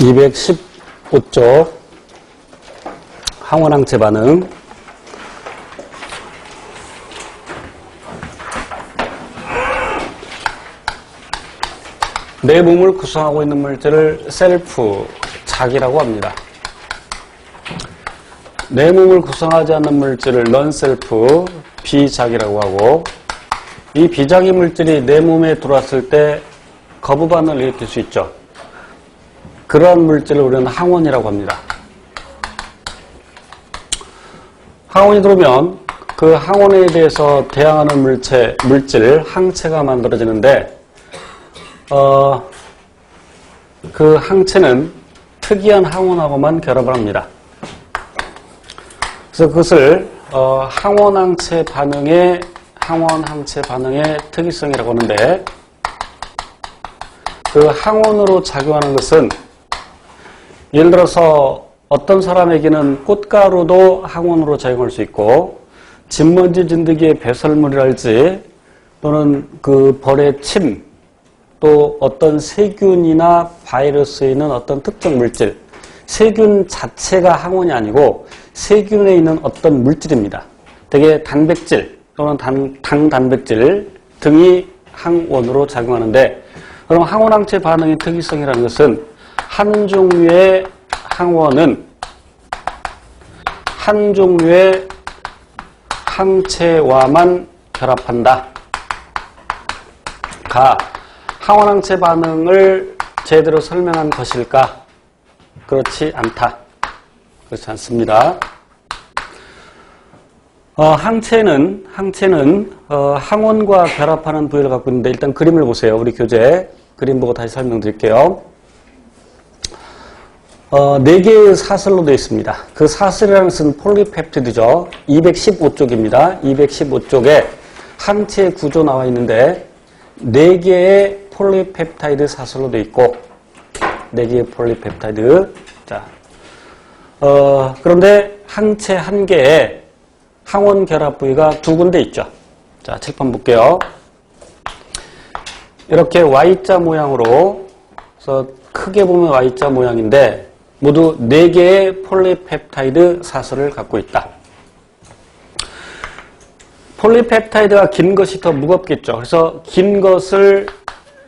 215쪽 항원항체 반응. 내 몸을 구성하고 있는 물질을 셀프, 자기라고 합니다. 내 몸을 구성하지 않는 물질을 넌셀프, 비자기라고 하고, 이 비자기 물질이 내 몸에 들어왔을 때 거부 반응을 일으킬 수 있죠. 그러한 물질을 우리는 항원이라고 합니다. 항원이 들어오면 그 항원에 대해서 대항하는 물질, 항체가 만들어지는데, 그 항체는 특이한 항원하고만 결합을 합니다. 그래서 그것을 항원항체 반응의 특이성이라고 하는데, 그 항원으로 작용하는 것은 예를 들어서 어떤 사람에게는 꽃가루도 항원으로 작용할 수 있고, 진먼지 진드기의 배설물이랄지 또는 그 벌의 침, 또 어떤 세균이나 바이러스에 있는 어떤 특정 물질, 세균 자체가 항원이 아니고 세균에 있는 어떤 물질입니다. 대개 단백질 또는 당단백질 등이 항원으로 작용하는데, 그럼 항원항체 반응의 특이성이라는 것은 한 종류의 항원은 한 종류의 항체와만 결합한다. 항원항체 반응을 제대로 설명한 것일까? 그렇지 않다. 그렇지 않습니다. 항체는 항원과 결합하는 부위를 갖고 있는데, 일단 그림을 보세요. 우리 교재 그림 보고 다시 설명드릴게요. 4개의 사슬로 되어 있습니다. 그 사슬이라는 것은 폴리펩티드죠. 215쪽입니다. 215쪽에 항체 구조 나와 있는데 4개의 폴리펩타이드 사슬로 되어 있고, 4개의 폴리펩타이드. 자, 그런데 항체 한 개에 항원 결합 부위가 2군데 있죠. 자, 칠판 볼게요. 이렇게 Y자 모양으로, 그래서 크게 보면 Y자 모양인데 모두 4개의 폴리펩타이드 사슬을 갖고 있다. 폴리펩타이드가 긴 것이 더 무겁겠죠. 그래서 긴 것을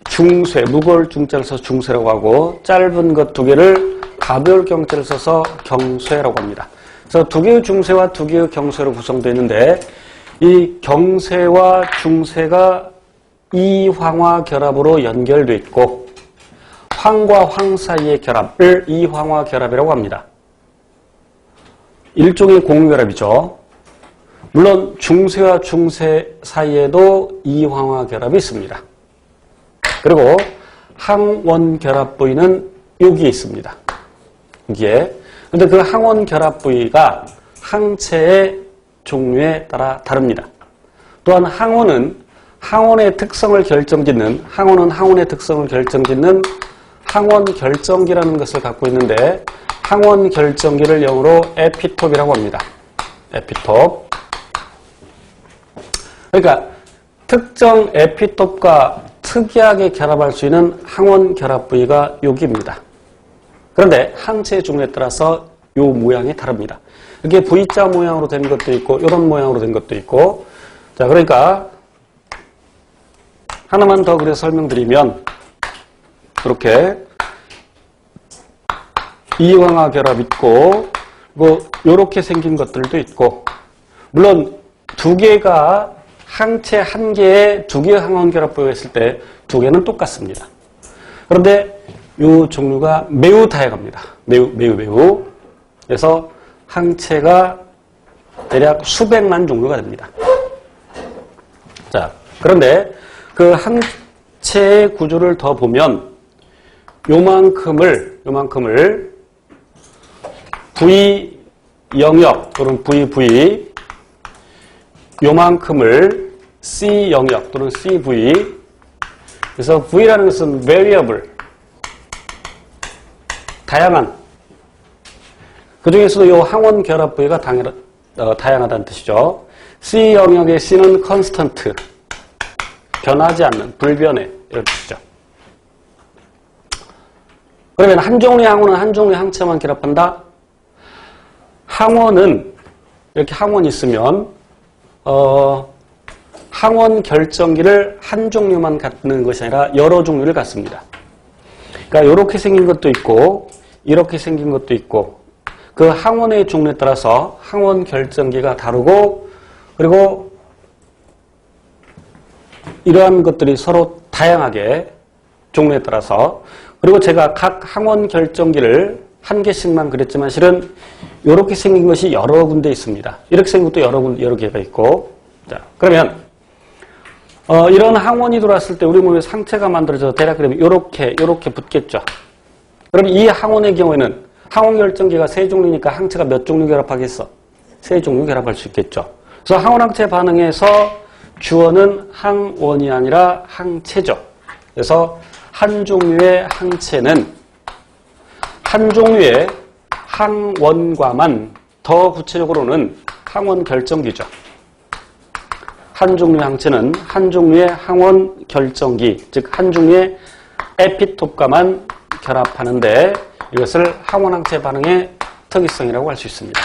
중쇄, 무거울 중자를 써서 중쇄라고 하고, 짧은 것 2개를 가벼울 경자를 써서 경쇄라고 합니다. 그래서 2개의 중쇄와 2개의 경쇄로 구성되어 있는데, 이 경쇄와 중쇄가 이황화 결합으로 연결되어 있고, 황과 황 사이의 결합을 이황화 결합이라고 합니다. 일종의 공유결합이죠. 물론 중쇄와 중쇄 사이에도 이황화 결합이 있습니다. 그리고 항원 결합 부위는 여기에 있습니다. 여기에. 근데 그 항원 결합 부위가 항체의 종류에 따라 다릅니다. 또한 항원의 특성을 결정짓는 항원 결정기라는 것을 갖고 있는데, 항원 결정기를 영어로 에피톱이라고 합니다. 에피톱. 그러니까 특정 에피톱과 특이하게 결합할 수 있는 항원 결합 부위가 여기입니다. 그런데 항체의 종류에 따라서 이 모양이 다릅니다. 이게 V자 모양으로 된 것도 있고, 이런 모양으로 된 것도 있고. 자, 그러니까 하나만 더 그래서 설명드리면, 이렇게 이황화 결합 있고, 뭐 이렇게 생긴 것들도 있고, 물론 2개가 항체 한 개에 2개의 항원 결합 부위가 있을 때 2개는 똑같습니다. 그런데 이 종류가 매우 다양합니다. 매우. 그래서 항체가 대략 수백만 종류가 됩니다. 자, 그런데 그 항체의 구조를 더 보면 요만큼을 V 영역 또는 VV, 요만큼을 C 영역 또는 CV. 그래서 V라는 것은 variable, 다양한. 그 중에서도 이 항원 결합 부위가 다양하다는 뜻이죠. C 영역의 C는 constant, 변하지 않는, 불변해, 이런 뜻이죠. 그러면 한 종류의 항원은 한 종류의 항체만 결합한다? 항원은 이렇게 항원이 있으면 항원 결정기를 한 종류만 갖는 것이 아니라 여러 종류를 갖습니다. 그러니까 이렇게 생긴 것도 있고 이렇게 생긴 것도 있고 그 항원의 종류에 따라서 항원 결정기가 다르고 그리고 이러한 것들이 서로 다양하게 종류에 따라서 그리고 제가 각 항원 결정기를 한 개씩만 그렸지만 실은 이렇게 생긴 것이 여러 군데 있습니다. 이렇게 생긴 것도 여러 개가 있고 자 그러면 이런 항원이 들어왔을 때 우리 몸에 상체가 만들어져서 대략 그러면 이렇게 붙겠죠. 그럼 이 항원의 경우에는 항원 결정기가 세 종류니까 항체가 몇 종류 결합하겠어? 세 종류 결합할 수 있겠죠. 그래서 항원 항체 반응에서 주어는 항원이 아니라 항체죠. 그래서 한 종류의 항체는 한 종류의 항원과만 더 구체적으로는 항원 결정기죠. 한 종류의 항체는 한 종류의 항원 결정기, 즉 한 종류의 에피톱과만 결합하는데 이것을 항원 항체 반응의 특이성이라고 할 수 있습니다.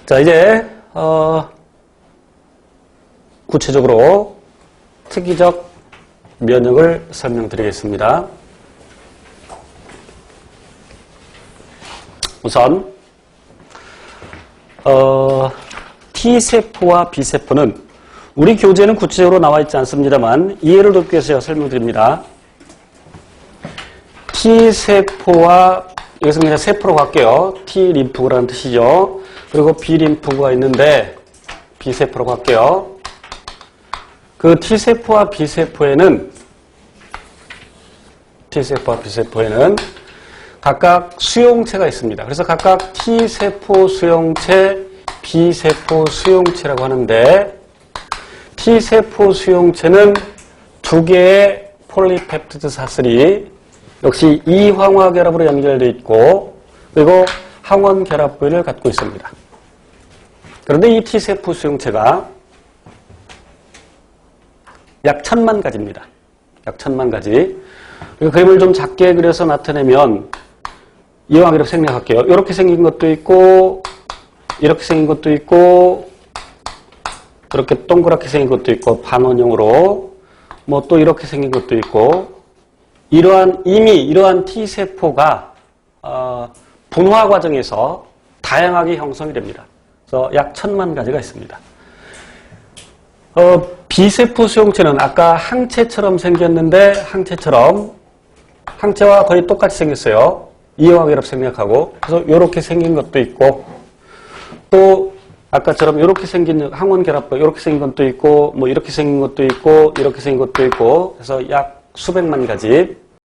자, 이제 구체적으로 특이적 면역을 설명드리겠습니다. 우선 T세포와 B세포는 우리 교재는 구체적으로 나와 있지 않습니다만 이해를 돕기 위해서 설명드립니다. T세포와 여기서 그냥 세포로 갈게요. T림프구라는 뜻이죠. 그리고 B림프구가 있는데 B세포로 갈게요. 그 T세포와 B세포에는 각각 수용체가 있습니다. 그래서 각각 T세포 수용체, B세포 수용체라고 하는데 T세포 수용체는 두 개의 폴리펩티드 사슬이 역시 이황화 결합으로 연결되어 있고 그리고 항원 결합 부위를 갖고 있습니다. 그런데 이 T세포 수용체가 약 1000만 가지입니다. 약 1000만 가지. 그림을 좀 작게 그려서 나타내면 이와 그렇게 생략할게요. 이렇게 생긴 것도 있고 이렇게 생긴 것도 있고 이렇게 동그랗게 생긴 것도 있고 반원형으로 뭐 또 이렇게 생긴 것도 있고 이미 이러한 T세포가 분화 과정에서 다양하게 형성이 됩니다. 그래서 약 1000만 가지가 있습니다. B세포 수용체는 아까 항체처럼 생겼는데 항체와 거의 똑같이 생겼어요. 이와 결합 생략하고 그래서 이렇게 생긴 것도 있고 또 아까처럼 이렇게 생긴 항원 결합 이렇게 생긴 것도 있고 뭐 이렇게 생긴 것도 있고 이렇게 생긴 것도 있고 그래서 약 수백만 가지